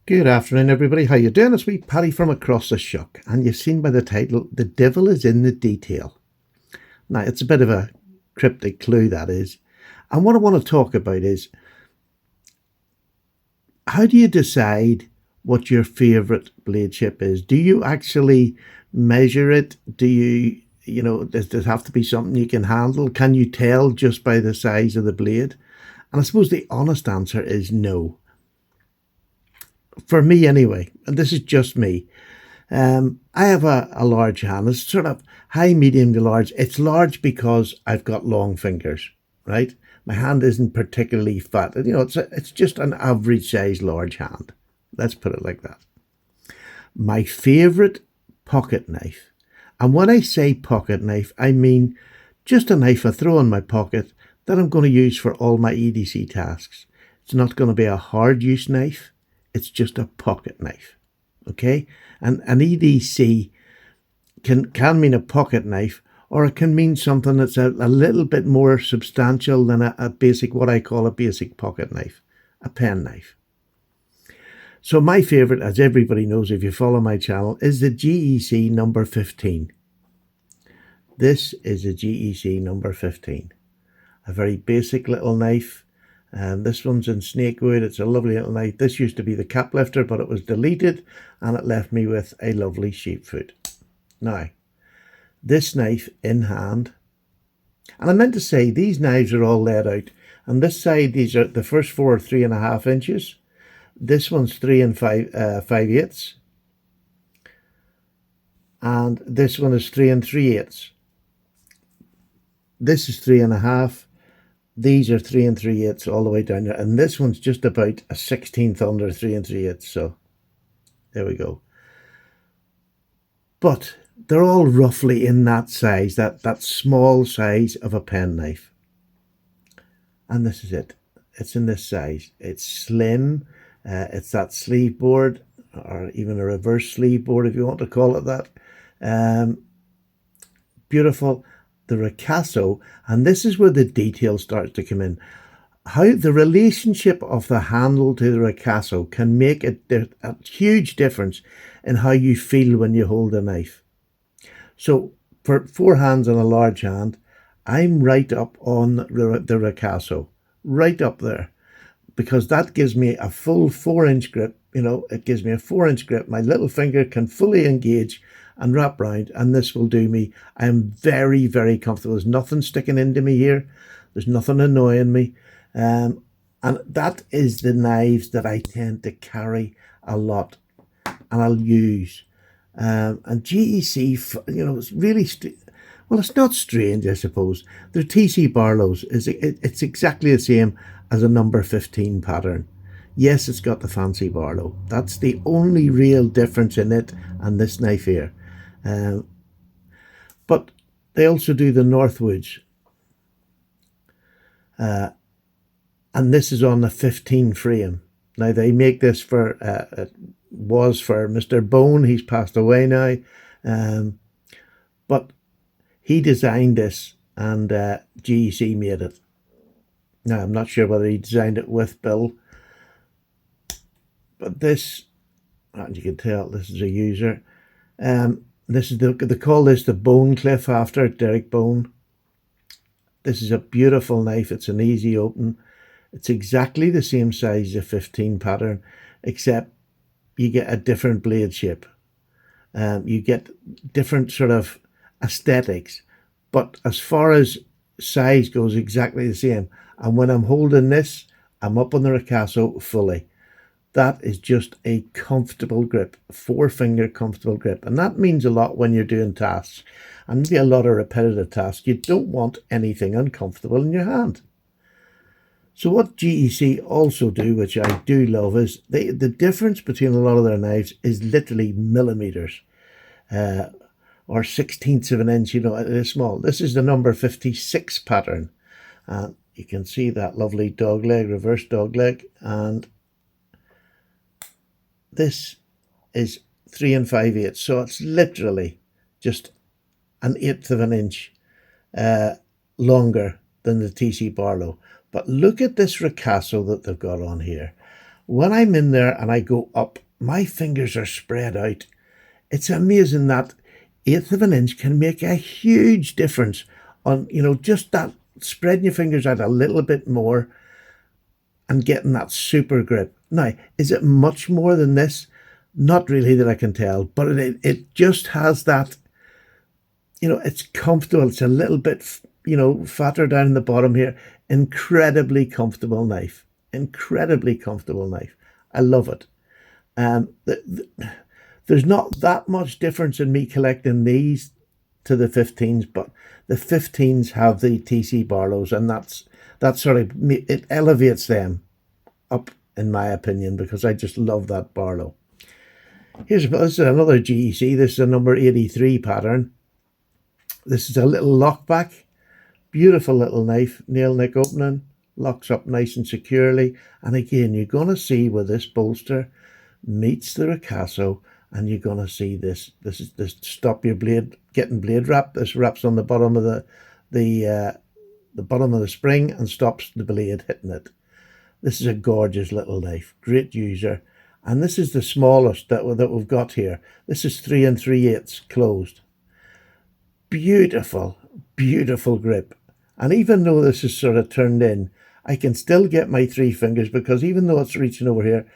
Good afternoon, everybody. How you doing? It's me, Paddy from across the shuck, and you've seen by the title, "The Devil is in the Detail." Now, it's a bit of a cryptic clue, that is. And what I want to talk about is, how do you decide what your favourite blade shape is? Do you actually measure it? Does it have to be something you can handle? Can you tell just by the size of the blade? And I suppose the honest answer is no. For me, anyway, and this is just me. I have a large hand. It's sort of high, medium to large. It's large because I've got long fingers, right? My hand isn't particularly fat. It's just an average size large hand. Let's put it like that. My favorite pocket knife. And when I say pocket knife, I mean just a knife I throw in my pocket that I'm going to use for all my EDC tasks. It's not going to be a hard use knife. It's just a pocket knife. Okay, and an EDC can mean a pocket knife, or it can mean something that's a little bit more substantial than a basic, what I call a basic pocket knife, a pen knife. So my favorite, as everybody knows if you follow my channel, is the GEC number 15. This is a GEC number 15, a very basic little knife. This one's in snakewood. It's a lovely little knife. This used to be the cap lifter, but it was deleted and it left me with a lovely sheepfoot. Now, this knife in hand, and I meant to say these knives are all laid out. On this side, these are the first four are 3.5 inches. This one's 3 5/8, and this one is 3 3/8. This is 3.5. These are 3 3/8 all the way down there, and this one's just about a 16th under 3 3/8. So there we go. But they're all roughly in that size, that small size of a pen knife. And this is it. It's in this size. It's slim. It's that sleeve board, or even a reverse sleeve board if you want to call it that. Beautiful. The Ricasso, and this is where the detail starts to come in. How the relationship of the handle to the Ricasso can make a huge difference in how you feel when you hold a knife. So for 4 hands and a large hand, I'm right up on the Ricasso, right up there, because that gives me a full 4-inch grip. It gives me a 4-inch grip. My little finger can fully engage and wrap round, and this will do me. I am very, very comfortable. There's nothing sticking into me here. There's nothing annoying me. And that is the knives that I tend to carry a lot and I'll use. And GEC, it's really, well, it's not strange, I suppose. They're TC Barlow's. It's exactly the same as a number 15 pattern. Yes, it's got the fancy Barlow. That's the only real difference in it and this knife here. But they also do the Northwoods. And this is on the 15 frame. Now they make this for, it was for Mr. Bone. He's passed away now. But he designed this and GEC made it. Now I'm not sure whether he designed it with Bill. But this, and you can tell this is a user. This is they call this the Bone Cliff after Derek Bone. This is a beautiful knife. It's an easy open. It's exactly the same size as a 15 pattern, except you get a different blade shape. You get different sort of aesthetics, but as far as size goes, exactly the same. And when I'm holding this, I'm up on the Ricasso fully. That is just a comfortable grip, 4-finger comfortable grip. And that means a lot when you're doing tasks, and maybe a lot of repetitive tasks. You don't want anything uncomfortable in your hand. So what GEC also do, which I do love, is the difference between a lot of their knives is literally millimeters, or 16ths of an inch. It is small. This is the number 56 pattern. And you can see that lovely dog leg, reverse dog leg, and this is 3 5/8, so it's literally just an 1/8 of an inch longer than the TC Barlow. But look at this Ricasso that they've got on here. When I'm in there and I go up, my fingers are spread out. It's amazing that eighth of an inch can make a huge difference on, just that spreading your fingers out a little bit more and getting that super grip. Now, is it much more than this? Not really that I can tell, but it just has that, it's comfortable. It's a little bit, fatter down in the bottom here. Incredibly comfortable knife. Incredibly comfortable knife. I love it. There's not that much difference in me collecting these to the 15s, but the 15s have the TC Barlows, and that sort of it elevates them up, in my opinion, because I just love that Barlow. This is another GEC. This is a number 83 pattern. This is a little lockback, beautiful little knife, nail nick opening, locks up nice and securely. And again, you're going to see where this bolster meets the Ricasso, and you're going to see this. This is this stop your blade getting blade wrap. This wraps on the bottom of the bottom of the spring and stops the blade hitting it. This is a gorgeous little knife, great user. And this is the smallest that we've got here. This is 3 3/8 closed. Beautiful, beautiful grip. And even though this is sort of turned in, I can still get my 3 fingers, because even though it's reaching over here,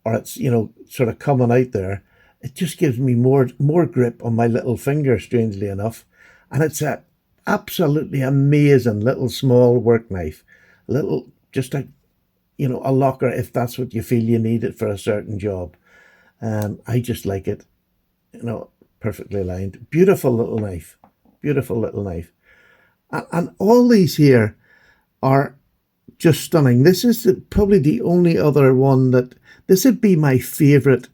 or it's, sort of coming out there, it just gives me more grip on my little finger, strangely enough. And it's a absolutely amazing little small work knife. Little, just a locker, if that's what you feel you need it for a certain job. I just like it, perfectly aligned. Beautiful little knife. Beautiful little knife. And all these here are just stunning. This is probably the only other one this would be my favorite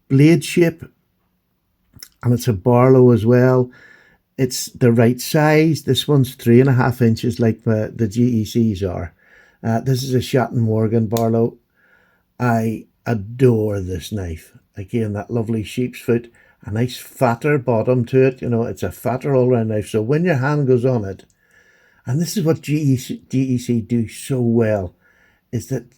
blade shape. And it's a Barlow as well. It's the right size. This one's 3.5 inches like the GECs are. This is a Shatton Morgan Barlow. I adore this knife. Again, that lovely sheep's foot, a nice fatter bottom to it. It's a fatter all-round knife. So when your hand goes on it, and this is what GEC do so well, is that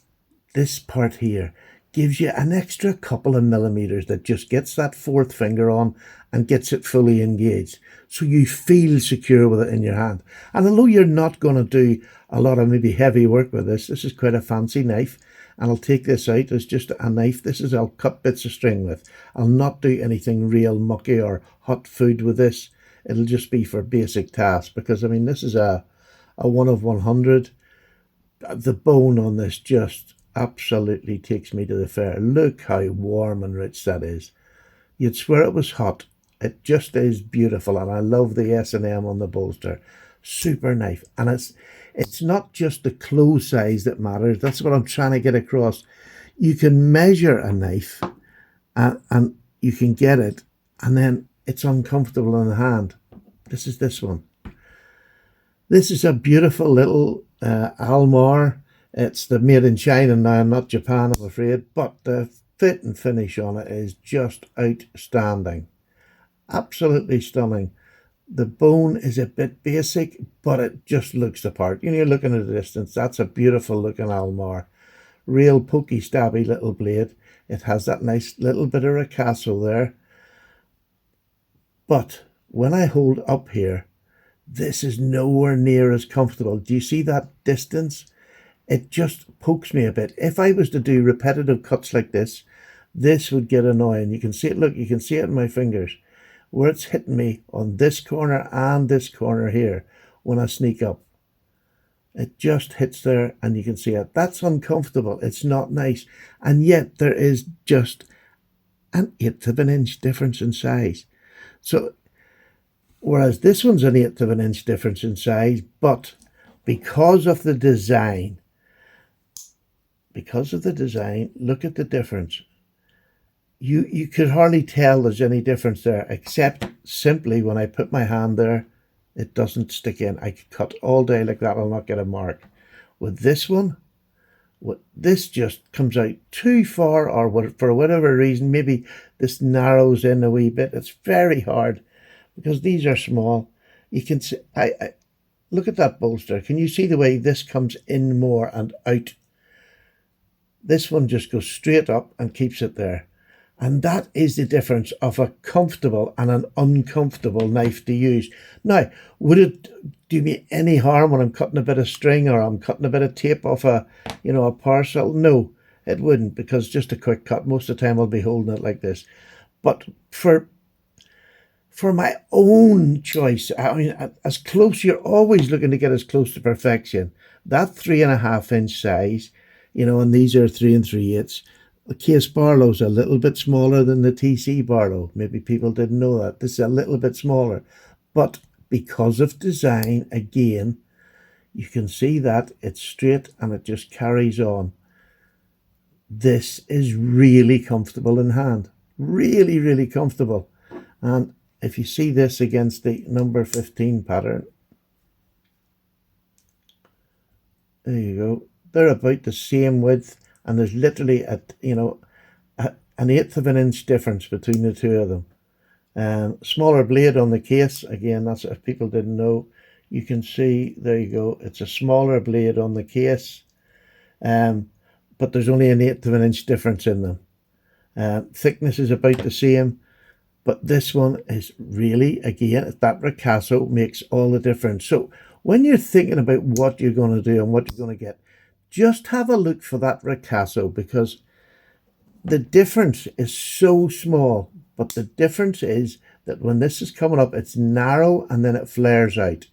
this part here gives you an extra couple of millimeters that just gets that 4th finger on and gets it fully engaged. So you feel secure with it in your hand. And although you're not going to do a lot of maybe heavy work with this is quite a fancy knife. And I'll take this out as just a knife. I'll cut bits of string with. I'll not do anything real mucky or hot food with this. It'll just be for basic tasks, because this is a 1 of 100. The bone on this just absolutely takes me to the fair. Look how warm and rich that is. You'd swear it was hot. It just is beautiful, and I love the S&M on the bolster. Super knife. And it's not just the close size that matters. That's what I'm trying to get across. You can measure a knife and you can get it, and then it's uncomfortable in the hand. This is this one. This is a beautiful little Almar. It's the made in China now, not Japan, I'm afraid. But the fit and finish on it is just outstanding. Absolutely stunning. The bone is a bit basic, but it just looks the part. You're looking at a distance. That's a beautiful looking Almar. Real pokey, stabby little blade. It has that nice little bit of Ricasso there. But when I hold up here, this is nowhere near as comfortable. Do you see that distance? It just pokes me a bit. If I was to do repetitive cuts like this would get annoying. You can see it, look, you can see it in my fingers, where it's hitting me on this corner and this corner here when I sneak up. It just hits there and you can see it. That's uncomfortable. It's not nice. And yet there is just an 1/8 of an inch difference in size. So, whereas this one's an 1/8 of an inch difference in size, but because of the design, look at the difference. You could hardly tell there's any difference there, except simply when I put my hand there, it doesn't stick in. I could cut all day like that, I'll not get a mark. With this one, this just comes out too far, or for whatever reason, maybe this narrows in a wee bit. It's very hard because these are small. You can see, I look at that bolster. Can you see the way this comes in more and out? This one just goes straight up and keeps it there. And that is the difference of a comfortable and an uncomfortable knife to use. Now, would it do me any harm when I'm cutting a bit of string or I'm cutting a bit of tape off a parcel? No, it wouldn't, because just a quick cut. Most of the time I'll be holding it like this. But for my own choice, I mean, as close, you're always looking to get as close to perfection. That 3.5 inch size, and these are 3 3/8. The Case Barlow's a little bit smaller than the TC Barlow. Maybe people didn't know that. This is a little bit smaller. But because of design, again, you can see that it's straight and it just carries on. This is really comfortable in hand. Really, really comfortable. And if you see this against the number 15 pattern, there you go. They're about the same width, and there's literally an eighth of an inch difference between the two of them. Smaller blade on the case. Again, that's if people didn't know. You can see, there you go. It's a smaller blade on the case, but there's only an eighth of an inch difference in them. Thickness is about the same. But this one is really, again, that Ricasso makes all the difference. So when you're thinking about what you're going to do and what you're going to get, just have a look for that Ricasso, because the difference is so small. But the difference is that when this is coming up, it's narrow and then it flares out.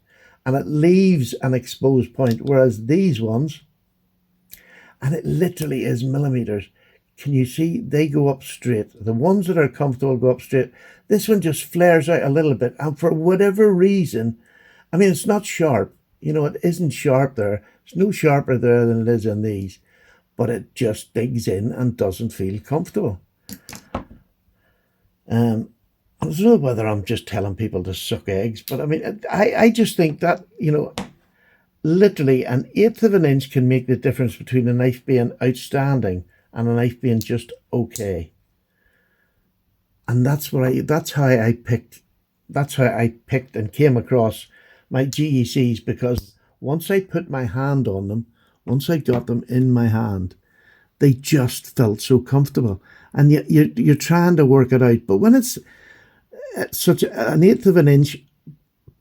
And it leaves an exposed point, whereas these ones, and it literally is millimeters. Can you see? They go up straight. The ones that are comfortable go up straight. This one just flares out a little bit. And for whatever reason, I mean, it's not sharp. It isn't sharp there. It's no sharper there than it is in these. But it just digs in and doesn't feel comfortable. I don't know whether I'm just telling people to suck eggs, but I mean, I just think that, literally an eighth of an inch can make the difference between a knife being outstanding and a knife being just okay. And that's how I picked and came across my GECs, because once I put my hand on them, once I got them in my hand, they just felt so comfortable. And yet you're trying to work it out. But when it's such an eighth of an inch,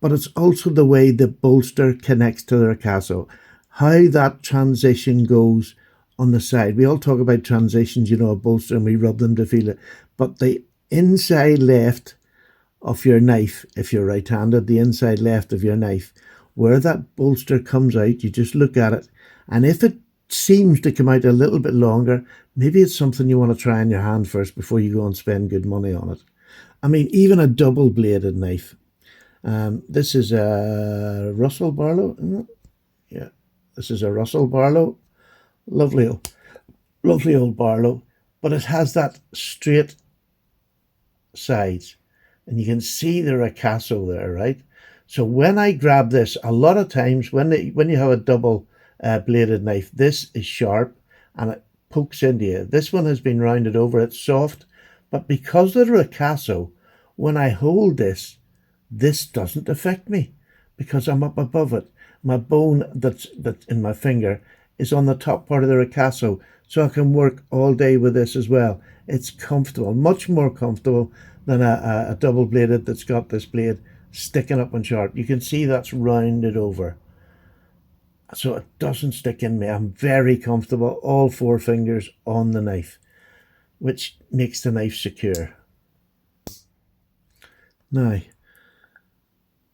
but it's also the way the bolster connects to the Ricasso, how that transition goes on the side. We all talk about transitions, a bolster, and we rub them to feel it. But the inside left of your knife, if you're right-handed, the inside left of your knife, where that bolster comes out, you just look at it. And if it seems to come out a little bit longer, maybe it's something you want to try in your hand first before you go and spend good money on it. I mean, even a double-bladed knife. This is a Russell Barlow. Yeah, this is a Russell Barlow. Lovely old Barlow, but it has that straight sides, and you can see the Ricasso there, right? So when I grab this, a lot of times when you have a double bladed knife, this is sharp and it pokes into you. This one has been rounded over, it's soft, but because of the Ricasso, when I hold this doesn't affect me because I'm up above it. My bone that's in my finger is on the top part of the Ricasso, so I can work all day with this as well. It's comfortable, much more comfortable than a double bladed that's got this blade sticking up and sharp. You can see that's rounded over, so it doesn't stick in me. I'm very comfortable, all four fingers on the knife, which makes the knife secure. Now,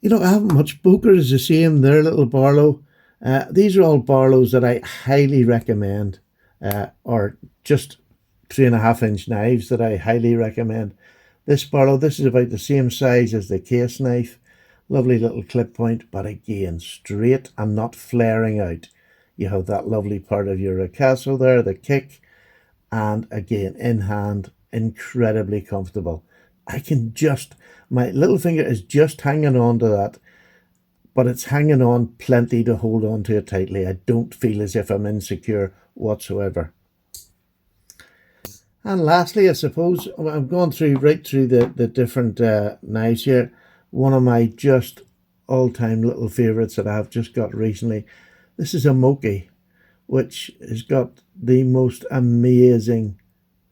I haven't much. Boker is the same. They're little Barlow. These are all Barlows that I highly recommend, or just 3.5-inch knives that I highly recommend. This Barlow, this is about the same size as the case knife. Lovely little clip point, but again, straight and not flaring out. You have that lovely part of your Ricasso there, the kick, and again, in hand, incredibly comfortable. My little finger is just hanging on to that, but it's hanging on plenty to hold on to it tightly. I don't feel as if I'm insecure whatsoever. And lastly, I suppose, I'm going right through the different knives here. One of my just all-time little favourites that I've just got recently. This is a Moki. which has got the most amazing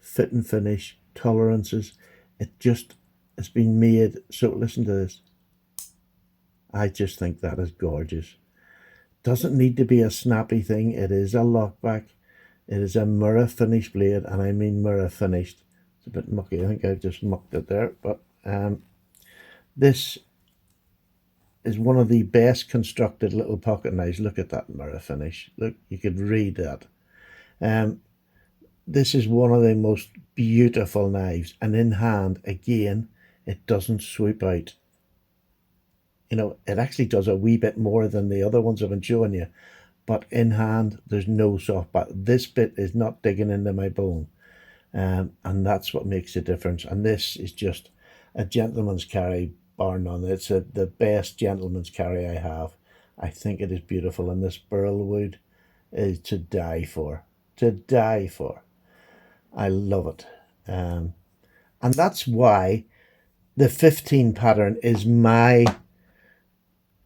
fit and finish tolerances. It just has been made. So listen to this. I just think that is gorgeous. Doesn't need to be a snappy thing. It is a lockback. It is a mirror finished blade, and I mean mirror finished. It's a bit mucky. I think I've just mucked it there, but this is one of the best constructed little pocket knives. Look at that mirror finish. Look, you could read that. This is one of the most beautiful knives, and in hand, again, it doesn't swoop out. You know, it actually does a wee bit more than the other ones I've been showing you, but in hand, there's no soft back. This bit is not digging into my bone, and that's what makes the difference. And this is just a gentleman's carry, bar none. It's the best gentleman's carry I have. I think it is beautiful, and this burl wood is to die for. To die for. I love it. And that's why the 15 pattern is my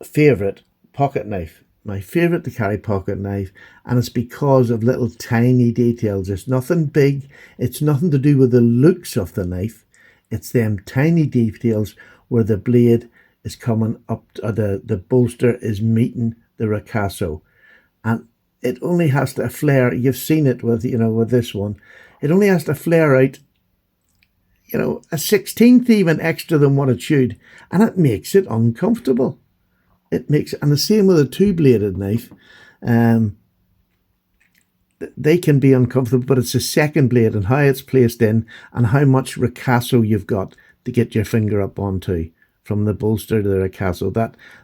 favourite pocket knife. My favourite to carry pocket knife, and it's because of little tiny details. It's nothing big. It's nothing to do with the looks of the knife. It's them tiny details where the blade is coming up, the bolster is meeting the ricasso. And it only has to flare. You've seen it with, with this one. It only has to flare out, a 16th even extra than what it should. And it makes it uncomfortable. It makes it, and the same with a two-bladed knife. They can be uncomfortable, but it's the second blade and how it's placed in and how much ricasso you've got to get your finger up onto from the bolster to the ricasso.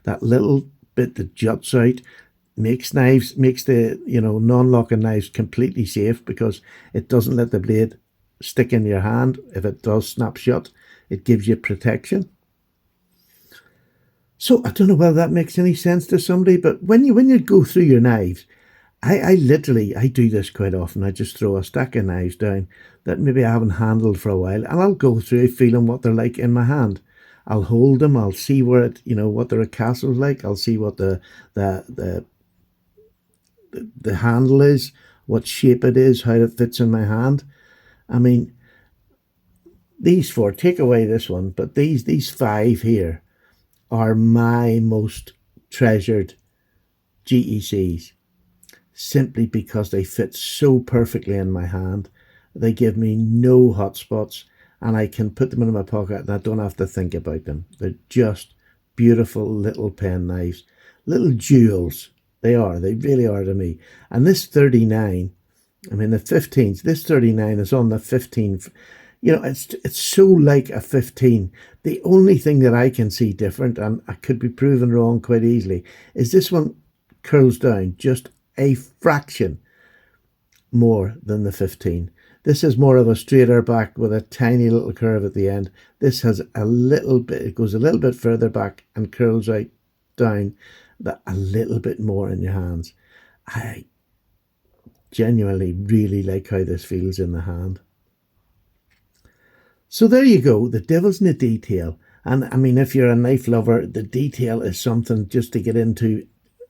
That little bit that juts out makes the non-locking knives completely safe, because it doesn't let the blade stick in your hand. If it does snap shut, it gives you protection. So I don't know whether that makes any sense to somebody, but when you go through your knives, I do this quite often. I just throw a stack of knives down that maybe I haven't handled for a while, and I'll go through feeling what they're like in my hand. I'll hold them. I'll see where what the ricasso's like. I'll see what the handle is, what shape it is, how it fits in my hand. I mean, these four, take away this one, but these five here are my most treasured GECs, simply because they fit so perfectly in my hand. They give me no hot spots, and I can put them in my pocket and I don't have to think about them. They're just beautiful little pen knives, little jewels. They really are to me. And this 39, I mean the 15s, this 39 is on the 15th. It's so like a 15. The only thing that I can see different, and I could be proven wrong quite easily, is this one curls down just a fraction more than the 15. This is more of a straighter back with a tiny little curve at the end. This has a little bit, it goes a little bit further back and curls out down a little bit more in your hands. I genuinely really like how this feels in the hand. So there you go, the devil's in the detail. And I mean, if you're a knife lover, the detail is something just to get into.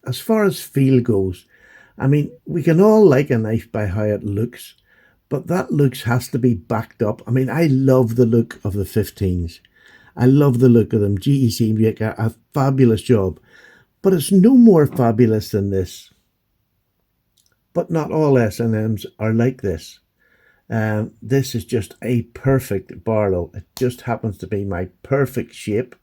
As far as feel goes, I mean, we can all like a knife by how it looks, but that looks has to be backed up. I mean, I love the look of the 15s. I love the look of them. GEC make a fabulous job, but it's no more fabulous than this. But not all S&Ms are like this. This is just a perfect Barlow. It just happens to be my perfect shape.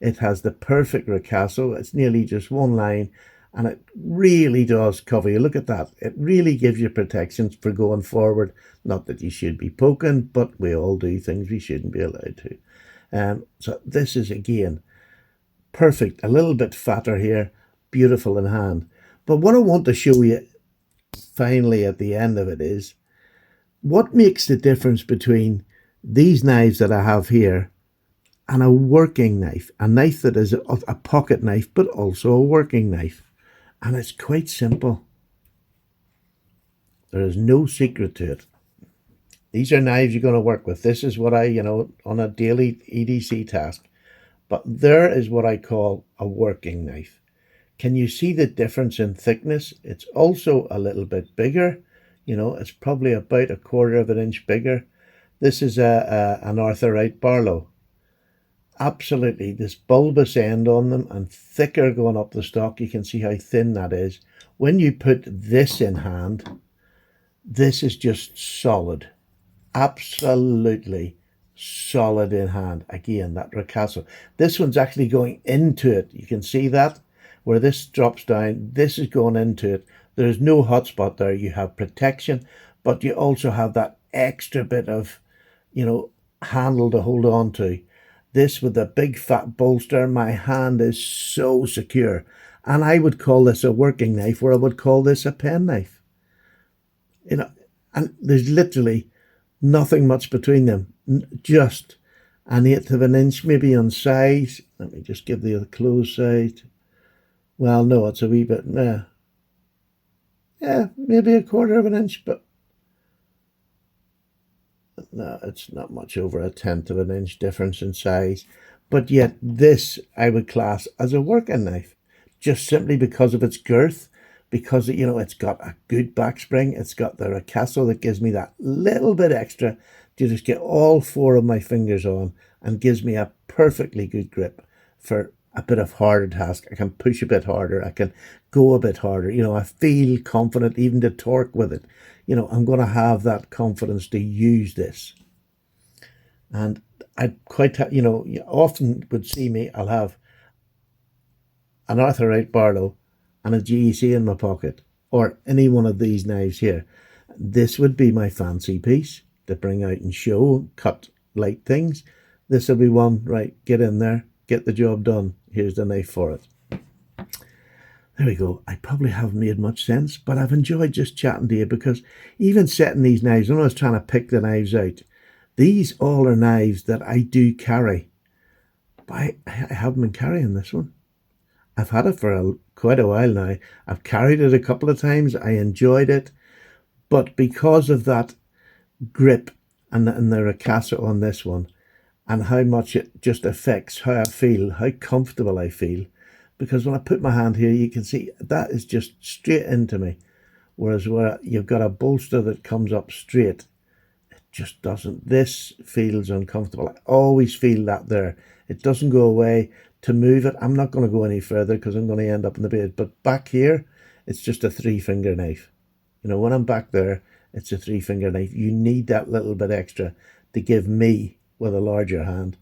It has the perfect ricasso. It's nearly just one line, and it really does cover you. Look at that. It really gives you protections for going forward. Not that you should be poking, but we all do things we shouldn't be allowed to. So this is, again, perfect. A little bit fatter here, beautiful in hand. But what I want to show you finally at the end of it is what makes the difference between these knives that I have here and a working knife, a knife that is a pocket knife, but also a working knife. And it's quite simple. There is no secret to it. These are knives you're going to work with. This is what I, on a daily EDC task. But there is what I call a working knife. Can you see the difference in thickness? It's also a little bit bigger. You know, it's probably about a quarter of an inch bigger. This is an Arthurite Barlow. Absolutely, this bulbous end on them and thicker going up the stock. You can see how thin that is. When you put this in hand, this is just solid. Absolutely solid in hand. Again, that Ricasso. This one's actually going into it. You can see that where this drops down. This is going into it. There's no hot spot there. You have protection, but you also have that extra bit of, you know, handle to hold on to. This with the big fat bolster, my hand is so secure. And I would call this a working knife, where I would call this a pen knife. You know, and there's literally nothing much between them. Just an eighth of an inch maybe on size. Let me just give the close side. Well, no, it's a wee bit, yeah, maybe a quarter of an inch, but no, it's not much over a tenth of an inch difference in size. But yet this I would class as a working knife, just simply because of its girth, because, you know, it's got a good backspring. It's got the Ricasso that gives me that little bit extra to just get all four of my fingers on and gives me a perfectly good grip for a bit of harder task. I can push a bit harder. I can go a bit harder. You know, I feel confident even to torque with it. You know, I'm going to have that confidence to use this. And I quite, you know, you often would see me, I'll have an Arthurite Barlow and a GEC in my pocket, or any one of these knives here. This would be my fancy piece to bring out and show, cut light things. This will be one, right, get in there, get the job done. Here's the knife for it. There we go. I probably haven't made much sense, but I've enjoyed just chatting to you, because even setting these knives, when I was trying to pick the knives out, these all are knives that I do carry. But I haven't been carrying this one. I've had it for quite a while now. I've carried it a couple of times. I enjoyed it. But because of that grip and the Ricasso on this one, and how much it just affects how I feel, how comfortable I feel, because when I put my hand here, you can see that is just straight into me. Whereas where you've got a bolster that comes up straight, it just doesn't. This feels uncomfortable. I always feel that there. It doesn't go away. To move it, I'm not going to go any further because I'm going to end up in the bed. But back here, it's just a 3-finger knife. You know, when I'm back there, it's a 3-finger knife. You need that little bit extra to give me, with a larger hand,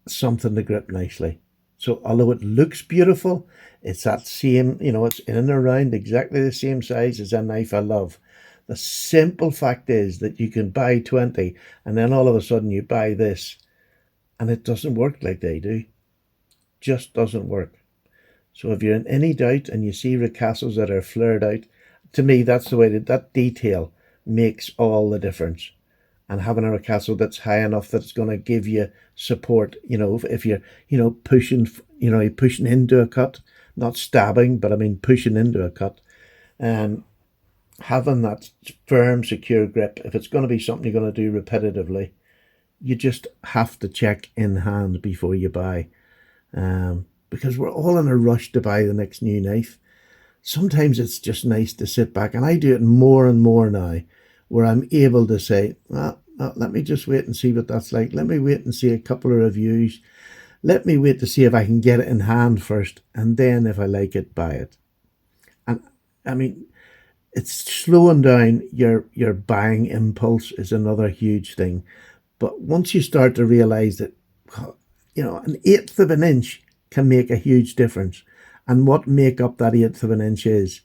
something to grip nicely. So although it looks beautiful, it's that same, you know, it's in and around exactly the same size as a knife I love. The simple fact is that you can buy 20 and then all of a sudden you buy this and it doesn't work like they do. Just doesn't work. So if you're in any doubt and you see Ricassos that are flared out, to me that's the way that detail makes all the difference. And having a Ricasso that's high enough that it's going to give you support, you know, if you're, you know, pushing, you know, you're pushing into a cut, not stabbing, but I mean pushing into a cut, and having that firm, secure grip. If it's going to be something you're going to do repetitively, you just have to check in hand before you buy. Because we're all in a rush to buy the next new knife. Sometimes it's just nice to sit back, and I do it more and more now, where I'm able to say, let me just wait and see what that's like. Let me wait and see a couple of reviews. Let me wait to see if I can get it in hand first, and then if I like it, buy it. And I mean, it's slowing down your buying impulse is another huge thing. But once you start to realize that, you know, an eighth of an inch can make a huge difference. And what make up that eighth of an inch is,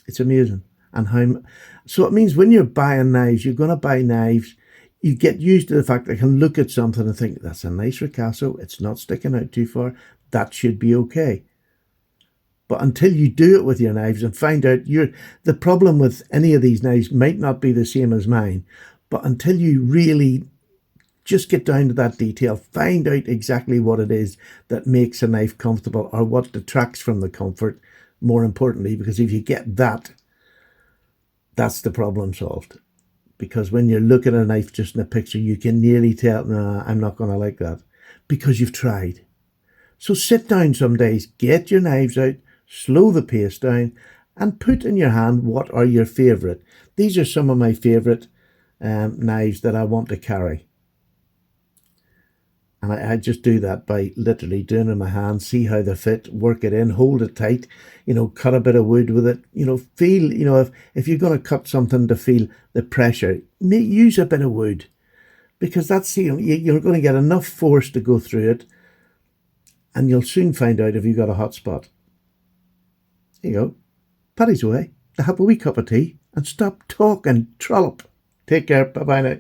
it's amazing. And how, so it means when you're buying knives, you're going to buy knives, you get used to the fact that you can look at something and think, that's a nice Ricasso, it's not sticking out too far, that should be okay. But until you do it with your knives and find out, the problem with any of these knives might not be the same as mine, but until you really just get down to that detail, find out exactly what it is that makes a knife comfortable, or what detracts from the comfort, more importantly, because if you get that, that's the problem solved. Because when you're looking at a knife just in a picture, you can nearly tell, nah, I'm not going to like that, because you've tried. So sit down some days, get your knives out, slow the pace down, and put in your hand what are your favourite. These are some of my favourite knives that I want to carry. And I just do that by literally doing it in my hand, see how they fit, work it in, hold it tight, cut a bit of wood with it, feel, if you're going to cut something to feel the pressure, use a bit of wood because that's, you're going to get enough force to go through it and you'll soon find out if you've got a hot spot. There you go. Paddy's away to have a wee cup of tea and stop talking trollop. Take care. Bye-bye now.